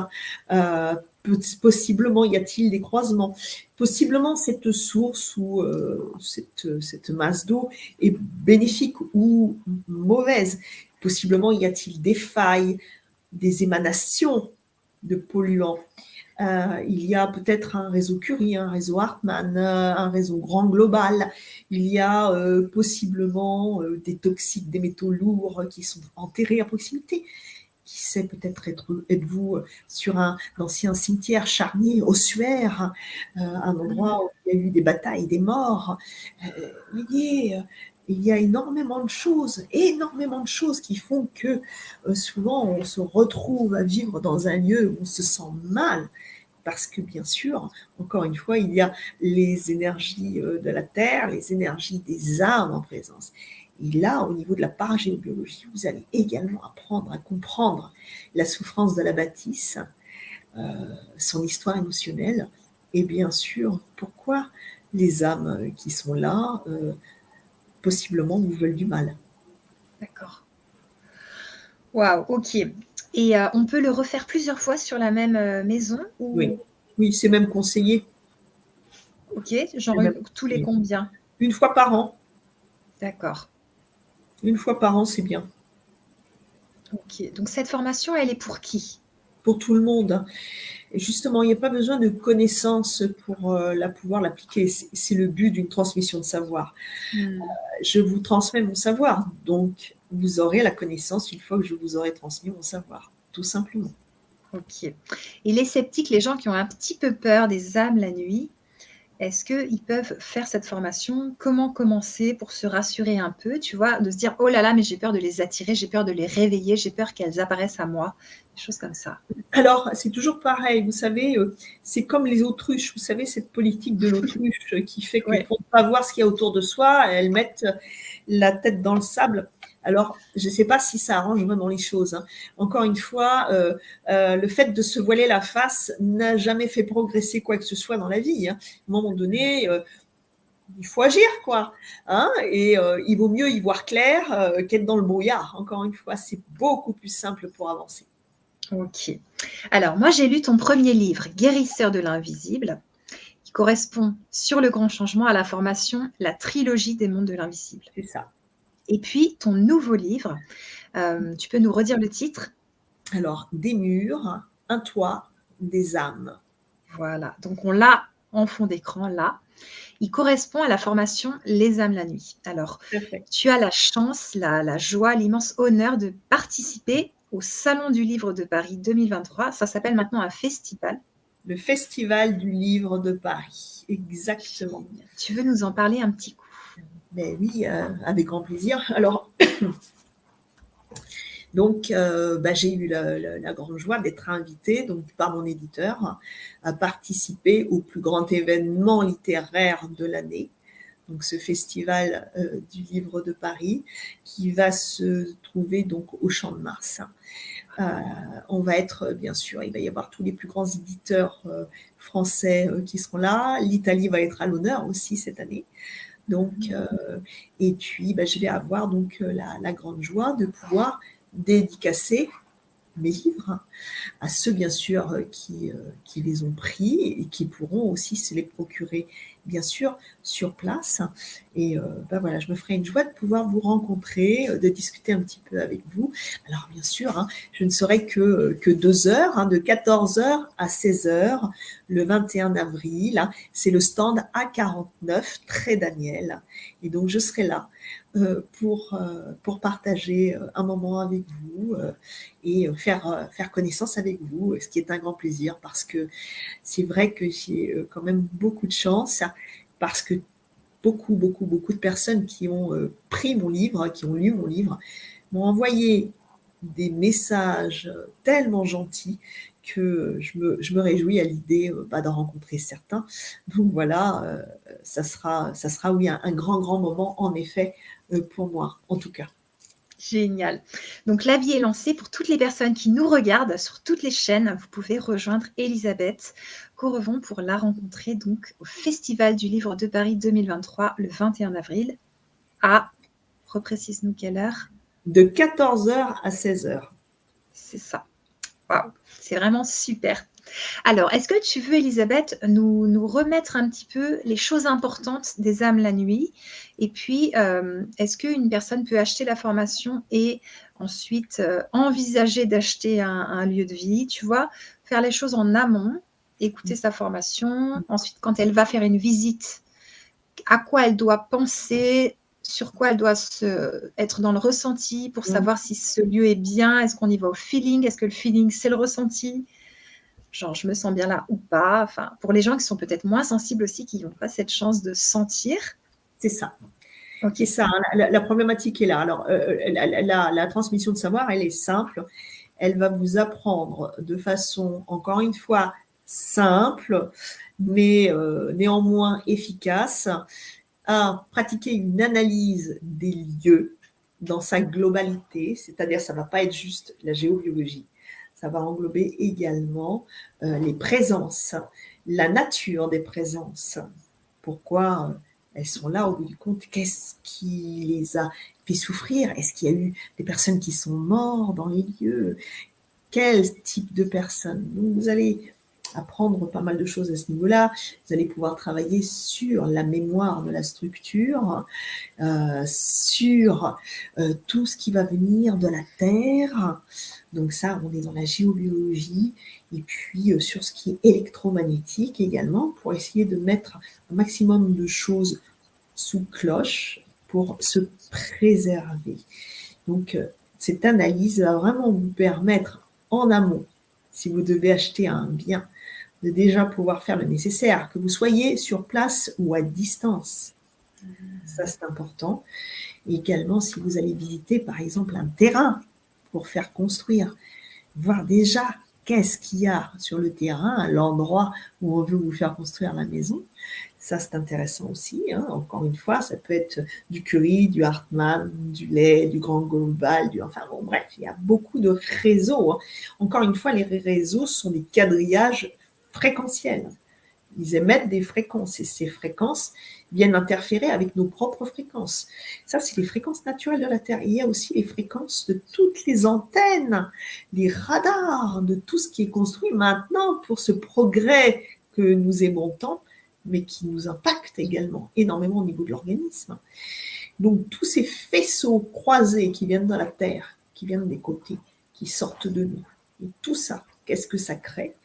Possiblement, y a-t-il des croisements? Possiblement, cette source ou cette masse d'eau est bénéfique ou mauvaise. Possiblement, y a-t-il des failles, des émanations de polluants? Il y a peut-être un réseau Curie, un réseau Hartmann, un réseau grand global. Il y a possiblement des toxiques, des métaux lourds qui sont enterrés à proximité. qui sait, peut-être êtes-vous sur un ancien cimetière charnier, ossuaire, un endroit où il y a eu des batailles, des morts. Voyez, il y a énormément de choses qui font que souvent on se retrouve à vivre dans un lieu où on se sent mal. Parce que bien sûr, encore une fois, il y a les énergies de la Terre, les énergies des âmes en présence. Et là, au niveau de la paragéobiologie, vous allez également apprendre à comprendre la souffrance de la bâtisse, son histoire émotionnelle, et bien sûr, pourquoi les âmes qui sont là, possiblement, vous veulent du mal. D'accord. Waouh, ok. Et on peut le refaire plusieurs fois sur la même maison ou... Oui, oui, c'est même conseillé. Ok, genre Même tous les conseillé. combien? Une fois par an. D'accord. Une fois par an, c'est bien. Ok, donc cette formation, elle est pour qui? Pour tout le monde. Et justement, il n'y a pas besoin de connaissances pour pouvoir l'appliquer. C'est le but d'une transmission de savoir. Je vous transmets mon savoir, donc vous aurez la connaissance une fois que je vous aurai transmis mon savoir, tout simplement. Ok. Et les sceptiques, les gens qui ont un petit peu peur des âmes la nuit, est-ce qu'ils peuvent faire cette formation? Comment commencer pour se rassurer un peu, tu vois, de se dire, oh là là, mais j'ai peur de les attirer, j'ai peur de les réveiller, j'ai peur qu'elles apparaissent à moi, des choses comme ça. Alors, c'est toujours pareil, vous savez, c'est comme les autruches, vous savez, cette politique de l'autruche qui fait que Ouais. pour ne pas voir ce qu'il y a autour de soi, elles mettent la tête dans le sable. Alors, je ne sais pas si ça arrange vraiment les choses, hein. Encore une fois, le fait de se voiler la face n'a jamais fait progresser quoi que ce soit dans la vie, hein. À un moment donné, il faut agir, quoi, hein, et il vaut mieux y voir clair qu'être dans le brouillard. Encore une fois, c'est beaucoup plus simple pour avancer. Ok. Alors, moi, j'ai lu ton premier livre, Guérisseur de l'invisible, qui correspond sur le grand changement à la formation La trilogie des mondes de l'invisible. C'est ça. Et puis, ton nouveau livre, tu peux nous redire le titre? Alors, des murs, un toit, des âmes. Voilà, donc on l'a en fond d'écran, là. Il correspond à la formation Les âmes la nuit. Alors, Perfect. tu as la chance, la joie, l'immense honneur de participer au Salon du Livre de Paris 2023. Ça s'appelle maintenant un festival. Le Festival du Livre de Paris, exactement. Tu veux nous en parler un petit coup? Mais oui, avec grand plaisir. Alors, donc, j'ai eu la grande joie d'être invitée donc, par mon éditeur à participer au plus grand événement littéraire de l'année, donc ce festival du Livre de Paris, qui va se trouver donc au Champ de Mars. On va être, bien sûr, il va y avoir tous les plus grands éditeurs français qui seront là. L'Italie va être à l'honneur aussi cette année. Donc, et puis, je vais avoir donc la grande joie de pouvoir dédicacer mes livres à ceux, bien sûr, qui les ont pris et qui pourront aussi se les procurer, bien sûr, sur place. Et voilà, je me ferai une joie de pouvoir vous rencontrer, de discuter un petit peu avec vous. Alors, bien sûr, hein, je ne serai que 2 heures, hein, de 14 heures à 16 heures, le 21 avril. Hein, c'est le stand A49, Très Daniel. Et donc, je serai là pour partager un moment avec vous et faire connaissance avec vous, ce qui est un grand plaisir parce que c'est vrai que j'ai quand même beaucoup de chance parce que beaucoup de personnes qui ont pris mon livre, qui ont lu mon livre, m'ont envoyé des messages tellement gentils que je me réjouis à l'idée d'en rencontrer certains. Donc voilà, ça sera oui, un grand moment en effet pour moi, en tout cas. Génial. Donc, l'avis est lancé pour toutes les personnes qui nous regardent sur toutes les chaînes. Vous pouvez rejoindre Elisabeth Correvon pour la rencontrer donc au Festival du Livre de Paris 2023 le 21 avril à, reprécise-nous quelle heure? De 14 heures à 16 heures. C'est ça. Waouh, c'est vraiment super. Alors, est-ce que tu veux, Elisabeth, nous remettre un petit peu les choses importantes des âmes la nuit? Et puis, est-ce qu'une personne peut acheter la formation et ensuite envisager d'acheter un lieu de vie, tu vois, faire les choses en amont, écouter sa formation, ensuite, quand elle va faire une visite, à quoi elle doit penser, sur quoi elle doit être dans le ressenti pour Mm. savoir si ce lieu est bien? Est-ce qu'on y va au feeling? Est-ce que le feeling, c'est le ressenti? Genre, je me sens bien là ou pas? Enfin, pour les gens qui sont peut-être moins sensibles aussi, qui n'ont pas cette chance de sentir. C'est ça. Ok. C'est ça, hein, la problématique est là. Alors, la transmission de savoir, elle est simple. Elle va vous apprendre de façon, encore une fois, simple, mais néanmoins efficace, à pratiquer une analyse des lieux dans sa globalité, c'est-à-dire ça ne va pas être juste la géobiologie, ça va englober également les présences, la nature des présences, pourquoi elles sont là au bout du compte, qu'est-ce qui les a fait souffrir, est-ce qu'il y a eu des personnes qui sont mortes dans les lieux, quel type de personnes. Donc vous allez apprendre pas mal de choses à ce niveau-là. Vous allez pouvoir travailler sur la mémoire de la structure, sur tout ce qui va venir de la Terre. Donc ça, on est dans la géobiologie. Et puis sur ce qui est électromagnétique également, pour essayer de mettre un maximum de choses sous cloche pour se préserver. Donc cette analyse va vraiment vous permettre en amont, si vous devez acheter un bien, de déjà pouvoir faire le nécessaire, que vous soyez sur place ou à distance. Ça, c'est important. Et également, si vous allez visiter, par exemple, un terrain pour faire construire, voir déjà qu'est-ce qu'il y a sur le terrain, à l'endroit où on veut vous faire construire la maison. Ça, c'est intéressant aussi. Hein. Encore une fois, ça peut être du curry, du Hartmann, du lait, du Grand Global, enfin bon, bref, il y a beaucoup de réseaux. Hein. Encore une fois, les réseaux sont des quadrillages fréquentiels. Ils émettent des fréquences et ces fréquences viennent interférer avec nos propres fréquences. Ça, c'est les fréquences naturelles de la Terre. Il y a aussi les fréquences de toutes les antennes, les radars, de tout ce qui est construit maintenant pour ce progrès que nous aimons tant, mais qui nous impacte également énormément au niveau de l'organisme. Donc, tous ces faisceaux croisés qui viennent de la Terre, qui viennent des côtés, qui sortent de nous, et tout ça, qu'est-ce que ça crée?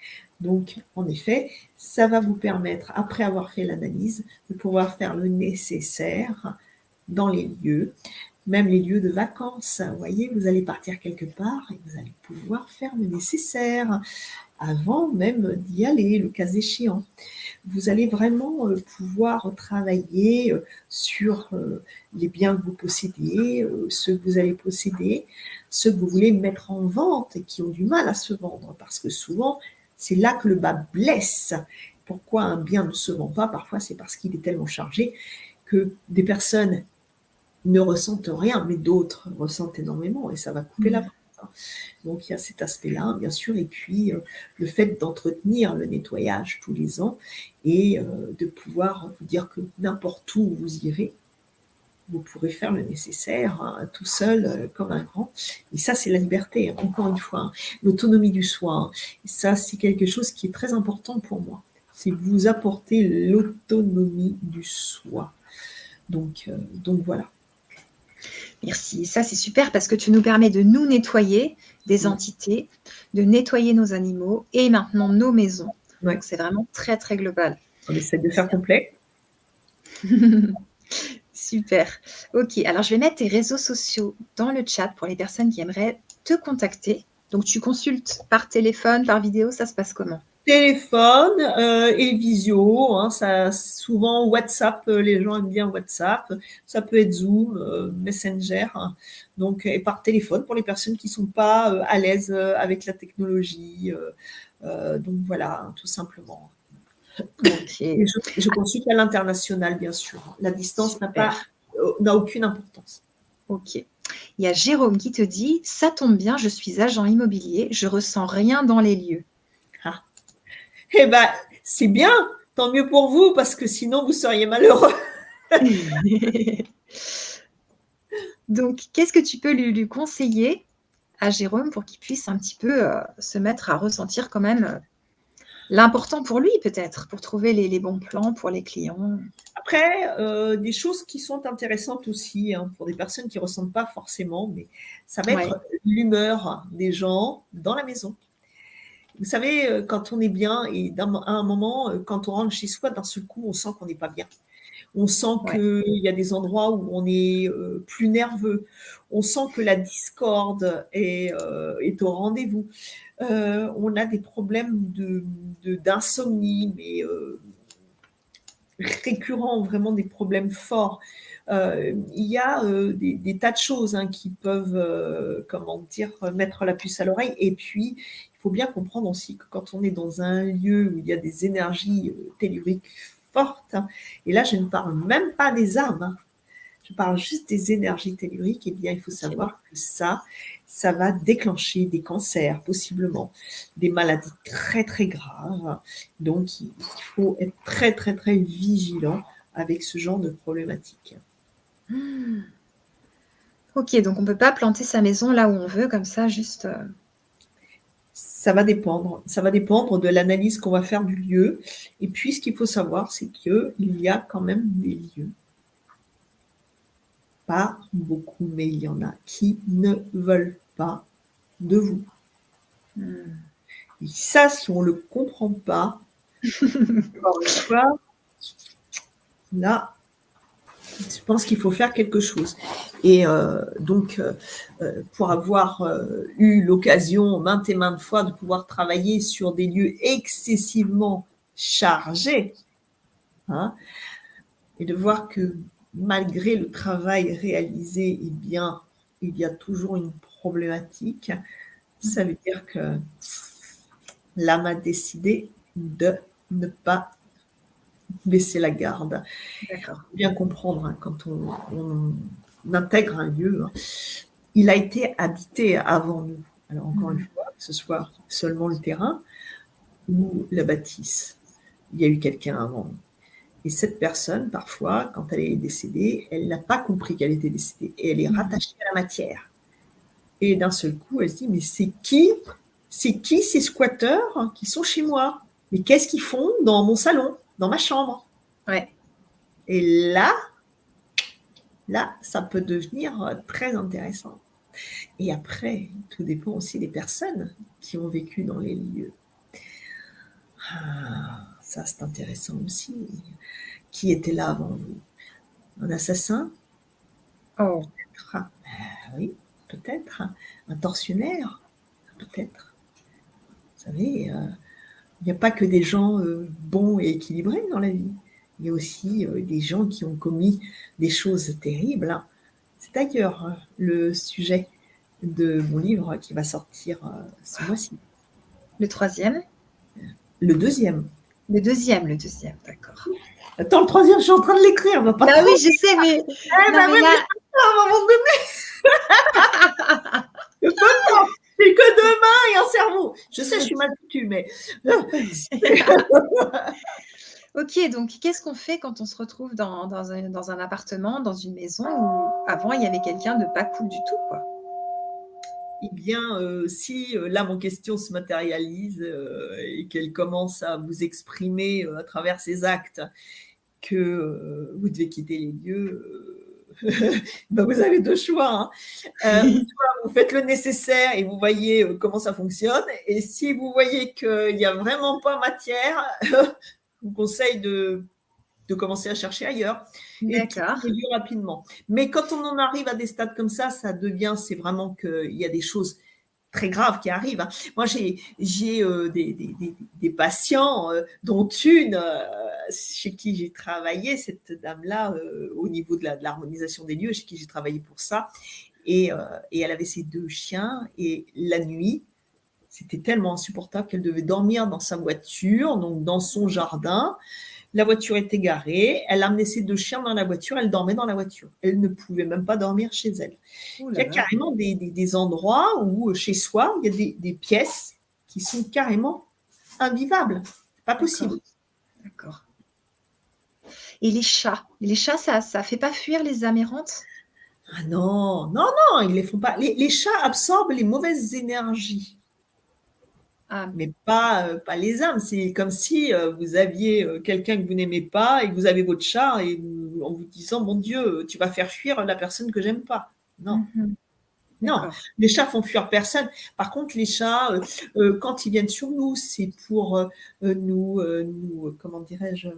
Donc, en effet, ça va vous permettre, après avoir fait l'analyse, de pouvoir faire le nécessaire dans les lieux, même les lieux de vacances. Vous voyez, vous allez partir quelque part et vous allez pouvoir faire le nécessaire avant même d'y aller, le cas échéant. Vous allez vraiment pouvoir travailler sur les biens que vous possédez, ceux que vous allez posséder, ceux que vous voulez mettre en vente et qui ont du mal à se vendre, parce que souvent, c'est là que le bas blesse. Pourquoi un bien ne se vend pas? Parfois, c'est parce qu'il est tellement chargé que des personnes ne ressentent rien, mais d'autres ressentent énormément et ça va couper la vente. Donc, il y a cet aspect-là, bien sûr, et puis le fait d'entretenir le nettoyage tous les ans et de pouvoir vous dire que n'importe où vous irez, vous pourrez faire le nécessaire hein, tout seul, comme un grand. Et ça, c'est la liberté, hein, encore une fois, hein, l'autonomie du soi. Hein. Et ça, c'est quelque chose qui est très important pour moi. C'est vous apporter l'autonomie du soi. Donc voilà. Merci. Ça, c'est super parce que tu nous permets de nous nettoyer des entités, de nettoyer nos animaux et maintenant nos maisons. Ouais. Donc, c'est vraiment très, très global. On essaie de faire complet. Super. Ok, alors je vais mettre tes réseaux sociaux dans le chat pour les personnes qui aimeraient te contacter. Donc, tu consultes par téléphone, par vidéo, ça se passe comment? Téléphone et visio, hein, ça, souvent WhatsApp, les gens aiment bien WhatsApp, ça peut être Zoom, Messenger, hein, donc et par téléphone pour les personnes qui ne sont pas à l'aise avec la technologie, donc voilà, tout simplement. Okay. Je consulte à l'international, bien sûr. La distance n'a aucune importance. Ok. Il y a Jérôme qui te dit « Ça tombe bien, je suis agent immobilier, je ressens rien dans les lieux. » Ah. Eh bien, c'est bien, tant mieux pour vous, parce que sinon, vous seriez malheureux. Donc, qu'est-ce que tu peux lui conseiller à Jérôme pour qu'il puisse un petit peu se mettre à ressentir quand même l'important pour lui peut-être, pour trouver les bons plans pour les clients? Après, des choses qui sont intéressantes aussi hein, pour des personnes qui ne ressentent pas forcément, mais ça va être l'humeur des gens dans la maison. Vous savez, quand on est bien et à un moment, quand on rentre chez soi, d'un seul coup, on sent qu'on n'est pas bien. On sent Ouais. qu'il y a des endroits où on est plus nerveux. On sent que la discorde est au rendez-vous. On a des problèmes d'insomnie, mais récurrents, vraiment des problèmes forts. Il y a des tas de choses qui peuvent, comment dire, mettre la puce à l'oreille. Et puis, il faut bien comprendre aussi que quand on est dans un lieu où il y a des énergies telluriques fortes, et là, je ne parle même pas des âmes, je parle juste des énergies telluriques, eh bien, il faut Ok. savoir que ça va déclencher des cancers, possiblement, des maladies très, très graves. Donc, il faut être très, très, très vigilant avec ce genre de problématique. Hmm. Ok, donc on ne peut pas planter sa maison là où on veut, comme ça, juste. Ça va dépendre. Ça va dépendre de l'analyse qu'on va faire du lieu. Et puis, ce qu'il faut savoir, c'est qu'il y a quand même des lieux, pas beaucoup, mais il y en a qui ne veulent pas de vous. Hmm. Et ça, si on ne le comprend pas, encore une fois, là, je pense qu'il faut faire quelque chose. Et donc, pour avoir eu l'occasion maintes et maintes fois de pouvoir travailler sur des lieux excessivement chargés, et de voir que malgré le travail réalisé, eh bien, il y a toujours une problématique, ça veut dire que l'âme a décidé de ne pas baisser la garde. D'accord. Bien comprendre quand on intègre un lieu, il a été habité avant nous. Alors encore une fois, que ce soit seulement le terrain ou la bâtisse, il y a eu quelqu'un avant nous. Et cette personne, parfois, quand elle est décédée, elle n'a pas compris qu'elle était décédée et elle est rattachée à la matière. Et d'un seul coup, elle se dit, mais c'est qui ces squatteurs qui sont chez moi? Mais qu'est-ce qu'ils font dans mon salon, dans ma chambre? Ouais. Et là, ça peut devenir très intéressant. Et après, tout dépend aussi des personnes qui ont vécu dans les lieux. Ah, ça, c'est intéressant aussi. Qui était là avant vous? Un assassin? Oh. Ah, oui, peut-être. Un tortionnaire? Peut-être. Vous savez, il n'y a pas que des gens bons et équilibrés dans la vie. Il y a aussi des gens qui ont commis des choses terribles. C'est d'ailleurs le sujet de mon livre qui va sortir ce mois-ci. Le troisième? Le deuxième. Le deuxième, d'accord. Attends, le troisième, je suis en train de l'écrire, va pas Bah trop. oui, je sais, mais Eh non, ben mais oui, mais là, à un moment donné, je peux pas. J'ai que deux mains et un cerveau. Je sais, je suis mal foutue, mais ok, donc qu'est-ce qu'on fait quand on se retrouve dans un appartement, dans une maison où avant il y avait quelqu'un de pas cool du tout, quoi? eh bien, si l'âme en question se matérialise et qu'elle commence à vous exprimer à travers ses actes que vous devez quitter les lieux, ben vous avez deux choix. Soit vous faites le nécessaire et vous voyez comment ça fonctionne, et si vous voyez qu'il n'y a vraiment pas matière, je vous conseille de commencer à chercher ailleurs et de quitter D'accord. les lieux rapidement. Mais quand on en arrive à des stades comme ça devient, c'est vraiment qu'il y a des choses très graves qui arrivent. Moi, j'ai des patients, dont une chez qui j'ai travaillé, cette dame-là, au niveau de l'harmonisation des lieux, chez qui j'ai travaillé pour ça. Et elle avait ses deux chiens. Et la nuit, c'était tellement insupportable qu'elle devait dormir dans sa voiture, donc dans son jardin. La voiture était garée, elle amenait ses deux chiens dans la voiture, elle dormait dans la voiture. Elle ne pouvait même pas dormir chez elle. Oh Il y là a là. carrément des endroits où, chez soi, il y a des pièces qui sont carrément invivables. C'est pas D'accord. possible. D'accord. Et les chats, ça fait pas fuir les âmes errantes? Ah non, non, non, ils les font pas. Les chats absorbent les mauvaises énergies, Ah, mais pas les âmes. C'est comme si vous aviez quelqu'un que vous n'aimez pas et que vous avez votre chat et en vous disant, mon Dieu, tu vas faire fuir la personne que j'aime pas. Non. Non, d'accord. les chats font fuir personne. Par contre, les chats, quand ils viennent sur nous, c'est pour comment dirais-je,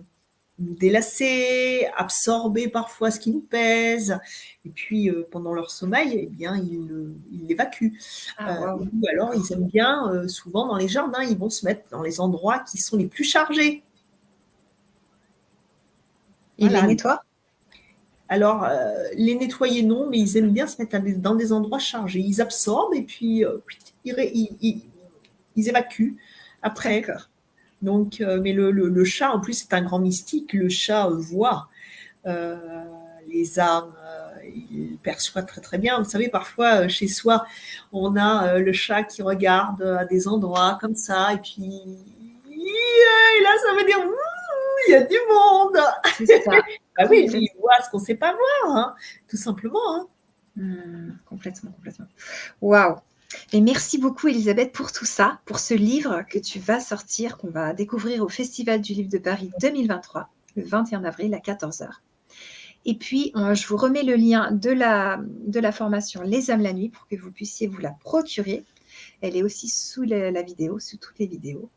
nous délasser, absorber parfois ce qui nous pèse. Et puis, pendant leur sommeil, eh bien, ils l'évacuent. Ah, waouh. Ou alors, ils aiment bien, souvent dans les jardins, ils vont se mettre dans les endroits qui sont les plus chargés. Il les Voilà. nettoie? Alors, les nettoyer, non, mais ils aiment bien se mettre dans des endroits chargés. Ils absorbent et puis ils évacuent après. D'accord. Donc, mais le chat, en plus, c'est un grand mystique. Le chat voit les âmes, il perçoit très très bien. Vous savez, parfois, chez soi, on a le chat qui regarde à des endroits comme ça, et puis et là, ça veut dire, il y a du monde. C'est ça. Ah oui, il voit ce qu'on ne sait pas voir, hein, tout simplement. Hein. Complètement, complètement. Waouh! Et merci beaucoup, Elisabeth, pour tout ça, pour ce livre que tu vas sortir, qu'on va découvrir au Festival du Livre de Paris 2023, le 21 avril à 14h. Et puis, je vous remets le lien de la formation Les âmes la nuit pour que vous puissiez vous la procurer. Elle est aussi sous la vidéo, sous toutes les vidéos.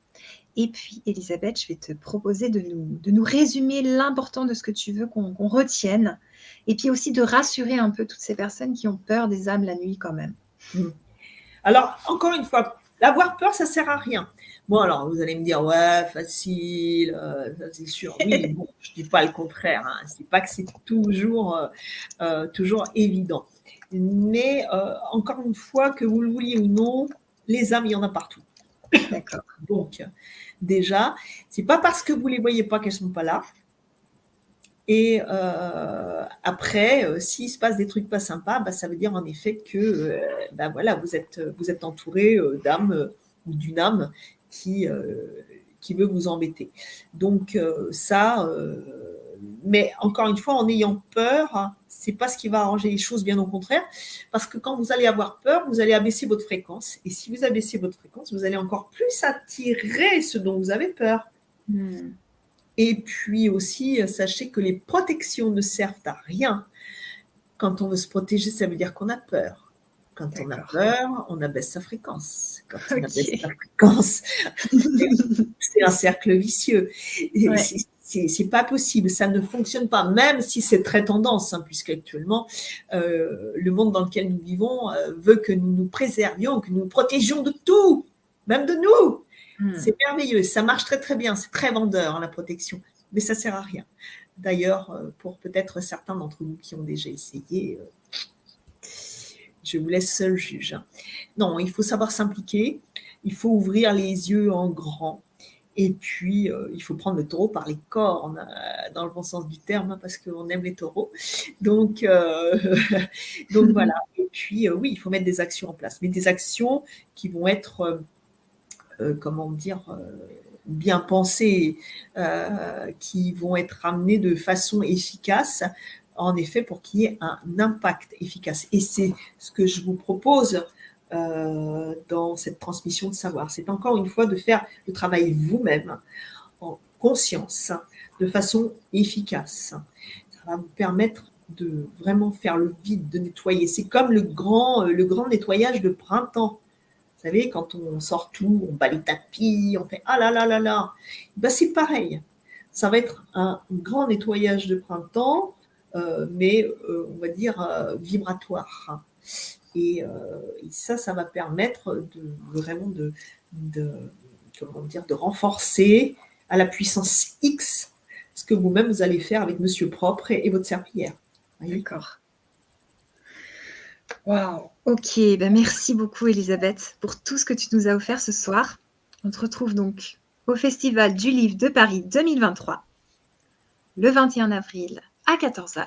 Et puis, Elisabeth, je vais te proposer de nous résumer l'important de ce que tu veux qu'on retienne. Et puis aussi de rassurer un peu toutes ces personnes qui ont peur des âmes la nuit quand même. Alors, encore une fois, avoir peur, ça ne sert à rien. Bon, alors, vous allez me dire, ouais, facile, c'est sûr. Oui, bon, je ne dis pas le contraire. Hein. Je ne dis pas que c'est toujours évident. Mais encore une fois, que vous le vouliez ou non, les âmes, il y en a partout. D'accord. Donc, déjà, ce n'est pas parce que vous ne les voyez pas qu'elles ne sont pas là. Et après, s'il se passe des trucs pas sympas, bah, ça veut dire en effet que bah, voilà, vous êtes entouré d'âmes ou d'une âme qui veut vous embêter. Donc ça, mais encore une fois, en ayant peur, hein, c'est pas ce qui va arranger les choses, bien au contraire, parce que quand vous allez avoir peur, vous allez abaisser votre fréquence. Et si vous abaissez votre fréquence, vous allez encore plus attirer ce dont vous avez peur. Et puis aussi, sachez que les protections ne servent à rien. Quand on veut se protéger, ça veut dire qu'on a peur. Quand on a peur, on abaisse sa fréquence. Quand on abaisse sa fréquence, c'est un cercle vicieux. Ouais. C'est pas possible, ça ne fonctionne pas, même si c'est très tendance, hein, puisqu'actuellement, le monde dans lequel nous vivons veut que nous nous préservions, que nous nous protégions de tout, même de nous. C'est merveilleux, ça marche très très bien, c'est très vendeur, hein, la protection, mais ça ne sert à rien. D'ailleurs, pour peut-être certains d'entre vous qui ont déjà essayé, je vous laisse seul juge. Hein. Non, il faut savoir s'impliquer, il faut ouvrir les yeux en grand, et puis il faut prendre le taureau par les cornes, dans le bon sens du terme, hein, parce qu'on aime les taureaux. Donc voilà, et puis oui, il faut mettre des actions en place, mais des actions qui vont être... comment dire, bien pensées, qui vont être amenées de façon efficace, en effet, pour qu'il y ait un impact efficace. Et c'est ce que je vous propose dans cette transmission de savoir. C'est encore une fois de faire le travail vous-même, en conscience, de façon efficace. Ça va vous permettre de vraiment faire le vide, de nettoyer. C'est comme le grand nettoyage de printemps. Vous savez, quand on sort tout, on bat les tapis, on fait ah là là là là. Ben, c'est pareil. Ça va être un grand nettoyage de printemps, mais on va dire vibratoire. Et ça va permettre vraiment de renforcer à la puissance X ce que vous-même vous allez faire avec Monsieur Propre et votre serpillière. D'accord. Waouh. Ok, ben merci beaucoup Elisabeth pour tout ce que tu nous as offert ce soir. On te retrouve donc au Festival du Livre de Paris 2023, le 21 avril à 14h.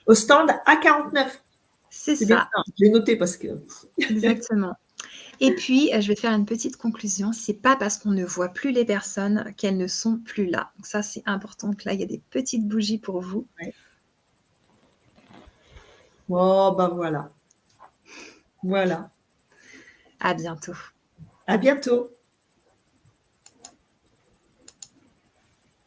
Au stand A49. C'est ça. J'ai noté parce que... Exactement. Et puis, je vais te faire une petite conclusion. C'est pas parce qu'on ne voit plus les personnes qu'elles ne sont plus là. Donc ça, c'est important que là, il y a des petites bougies pour vous. Ouais. Oh, ben voilà. Voilà. À bientôt. À bientôt.